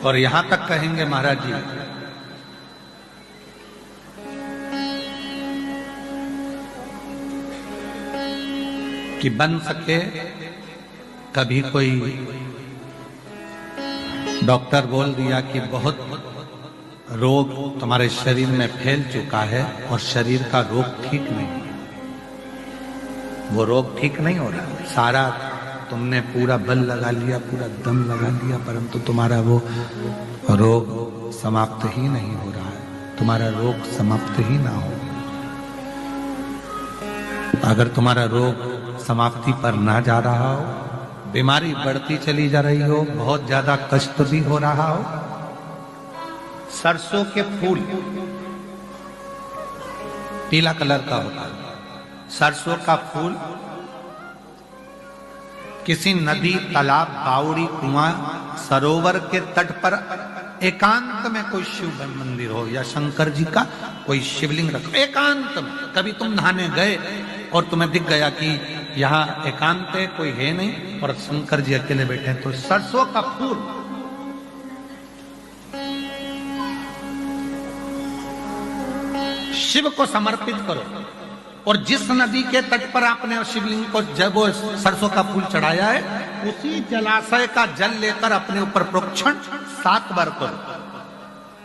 और यहां तक कहेंगे महाराज जी कि बन सके कभी कोई डॉक्टर बोल दिया कि बहुत रोग तुम्हारे शरीर में फैल चुका है और शरीर का रोग ठीक नहीं है, वो रोग ठीक नहीं हो रहा, सारा तुमने पूरा बल लगा लिया, पूरा दम लगा लिया, परंतु तुम्हारा वो रोग समाप्त ही नहीं हो रहा है, तुम्हारा रोग समाप्त ही ना हो। अगर तुम्हारा रोग समाप्ति पर ना जा रहा हो, बीमारी बढ़ती चली जा रही हो, बहुत ज्यादा कष्ट भी हो रहा हो, सरसों के फूल पीला कलर का होता है, सरसों का फूल किसी नदी, तालाब, बावड़ी, कुआं, सरोवर के तट पर एकांत में कोई शिव मंदिर हो या शंकर जी का कोई शिवलिंग रखो, एकांत में। कभी तुम नहाने गए और तुम्हें दिख गया कि यहाँ एकांत है, कोई है नहीं और शंकर जी अकेले बैठे हैं, तो सरसों का फूल शिव को समर्पित करो। और जिस नदी के तट पर आपने शिवलिंग को जब वो सरसों का फूल चढ़ाया है, उसी जलाशय का जल लेकर अपने ऊपर प्रोक्षण 7 बार करो।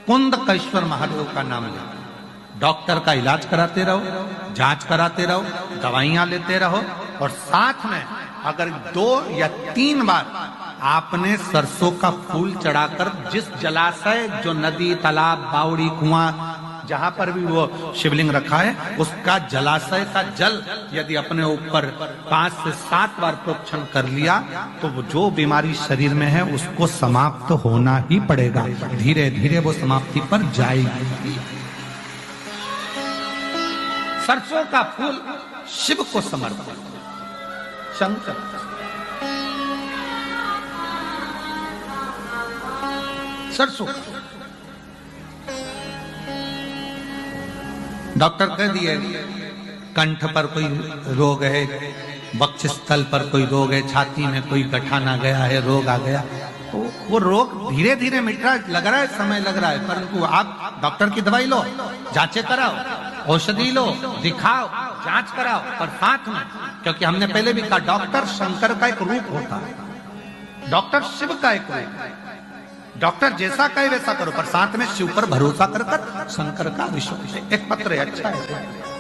कुंदकेश्वर महादेव का नाम लो, डॉक्टर का इलाज कराते रहो, जांच कराते रहो, दवाइयां लेते रहो, और साथ में अगर 2 या 3 बार आपने सरसों का फूल चढ़ाकर जिस जलाशय, जो नदी, तालाब, बावड़ी, कुआं, जहां पर भी वो शिवलिंग रखा है, उसका जलाशय का जल यदि अपने ऊपर 5 से 7 बार प्रोक्षण कर लिया, तो वो जो बीमारी शरीर में है उसको समाप्त होना ही पड़ेगा, धीरे धीरे वो समाप्ति पर जाएगी। सरसों का फूल शिव को समर्पित, शंकर। सरसों डॉक्टर कह दिए कंठ पर कोई रोग है, वक्षस्थल पर कोई रोग है, छाती में कोई गठान आ गया है, रोग आ गया, तो वो रोग धीरे धीरे मिट रहा है, लग रहा है समय लग रहा है, परंतु आप डॉक्टर की दवाई लो, जांचें कराओ, औषधि लो, दिखाओ, जांच कराओ, पर साथ में, क्योंकि हमने पहले भी कहा डॉक्टर शंकर का एक रूप होता है, डॉक्टर शिव का एक रूप है, डॉक्टर जैसा कहे वैसा करो, पर साथ में शिव पर भरोसा कर कर शंकर का विश्वास। एक पत्र है, अच्छा है।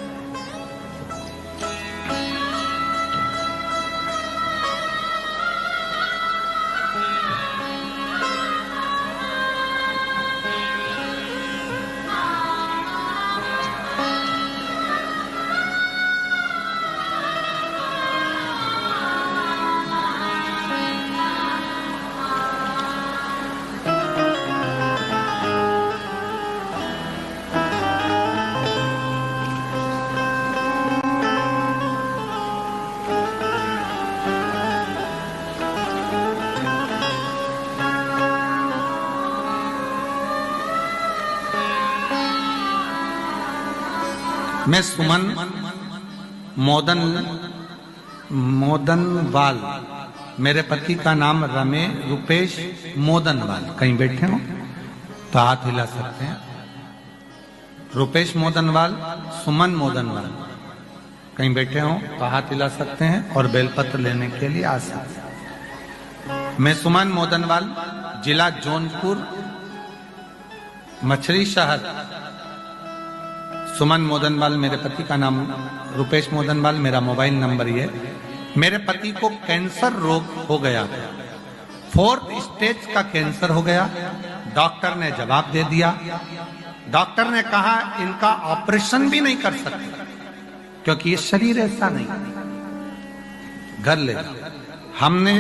मैं सुमन मोदनवाल, मेरे पति का नाम रुपेश मोदनवाल, कहीं बैठे हो तो हाथ हिला सकते हैं। रुपेश मोदनवाल, सुमन मोदनवाल, कहीं बैठे हो तो हाथ हिला सकते हैं और बेलपत्र लेने के लिए आ सकते हैं। मैं सुमन मोदनवाल, जिला जौनपुर, मछली शहर। सुमन मोदनवाल मेरे पति का नाम, रुपेश मोदनवाल मेरा मोबाइल नंबर ये। मेरे पति को कैंसर रोग हो गया, 4th स्टेज का कैंसर हो गया। डॉक्टर ने जवाब दे दिया, डॉक्टर ने कहा इनका ऑपरेशन भी नहीं कर सकते क्योंकि ये शरीर ऐसा नहीं, घर ले। हमने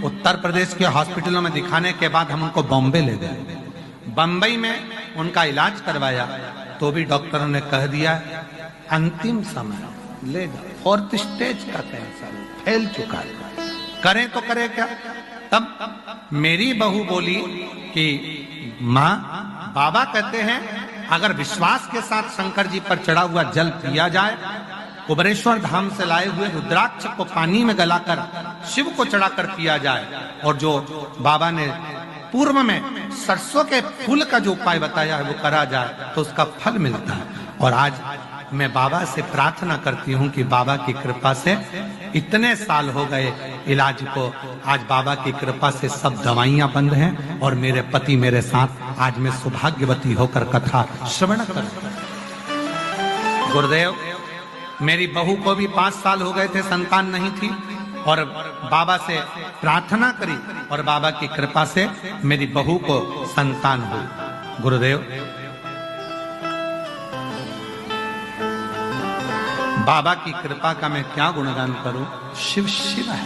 उत्तर प्रदेश के हॉस्पिटलों में दिखाने के बाद हम उनको बॉम्बे ले गए, बंबई में उनका इलाज करवाया, तो भी डॉक्टरों ने कह दिया अंतिम समय लेगा, 4th स्टेज का कैंसर फैल चुका है, करें तो करें क्या। तब मेरी बहू बोली कि माँ, बाबा कहते हैं अगर विश्वास के साथ शंकर जी पर चढ़ा हुआ जल पिया जाए, कुबरेश्वर धाम से लाए हुए रुद्राक्ष को पानी में गलाकर शिव को चढ़ाकर पिया जाए, और जो बाबा ने पूर्व में सरसों के फूल का जो उपाय बताया है वो करा जाए तो उसका फल मिलता है। और आज मैं बाबा से प्रार्थना करती हूँ कि बाबा की कृपा से इतने साल हो गए इलाज को, आज बाबा की कृपा से सब दवाइयां बंद हैं और मेरे पति मेरे साथ आज मैं सौभाग्यवती होकर कथा श्रवण कर। गुरुदेव, मेरी बहू को भी 5 साल हो गए थे, संतान नहीं थी, और बाबा से प्रार्थना करी और बाबा की कृपा से मेरी बहू को संतान हुई। गुरुदेव, बाबा की कृपा का मैं क्या गुणगान करूं। शिव शिव है,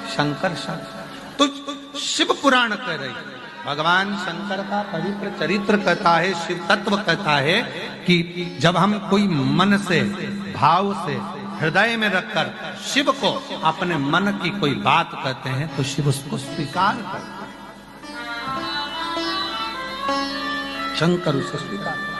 शंकर शंकर। तो शिव पुराण कह रही, भगवान शंकर का पवित्र चरित्र कहता है, शिव तत्व कहता है कि जब हम कोई मन से, भाव से, हृदय में रखकर शिव को अपने मन की कोई बात कहते हैं तो शिव उसको स्वीकार करते हैं, शंकर उसे स्वीकार।